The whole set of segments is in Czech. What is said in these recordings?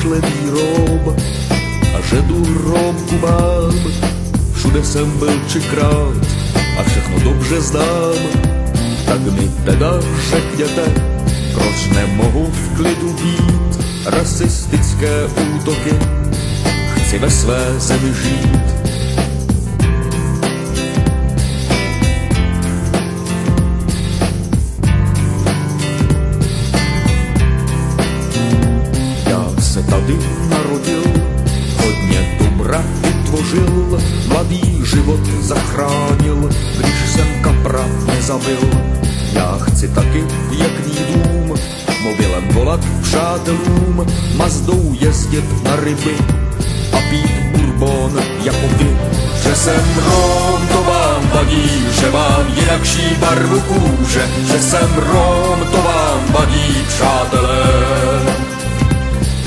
zamyšlený rom a že tu romku mám. Všude jsem byl 3krát a všechno dobře znám. Tak mi teda řekněte, proč nemohu v klidu být rasistické útoky, chci ve své zemi žít. Já se tady narodil, hodně dobra vytvořil, mladý život zachránil, když jsem kapra nezabil. Já chci taky pěkný dům, mobilem volat přátelům, Mazdou jezdit na ryby a pít bourbon jako vy. Že jsem Rom, to vám vadí, že mám jinakší barvu kůže. Že jsem Rom, to vám vadí, přátelé.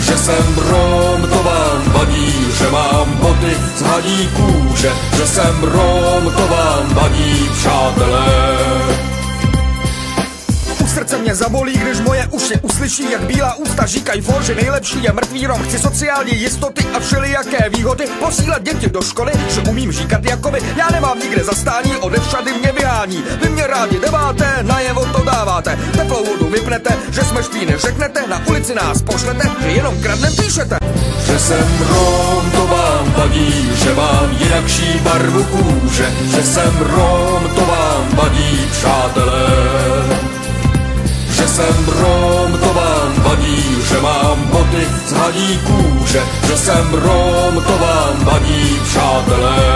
Že jsem Rom, to vám vadí, že mám boty z hadí kůže. Že jsem Rom, to vám vadí, přátelé. Srdce mě zabolí, když moje uši uslyší, jak bílá ústa říkají for, že nejlepší je mrtvý Rom. Chci sociální jistoty a všelijaké výhody, posílat děti do školy, že umím říkat jakoby. Já nemám nikde zastání, odevšady mě vyhání. Vy mě rádi deváte, najevo to dáváte. Teplou vodu vypnete, že jsme špíny řeknete, na ulici nás pošlete, že jenom kradnem píšete. Že jsem Rom, to vám vadí, že mám jinakší barvu kůže. Že jsem Rom, to vám vadí, přátelé. Že jsem Rom, to vám vadí, že mám boty z hadí kůže. Že jsem Rom, to vám vadí, přátelé.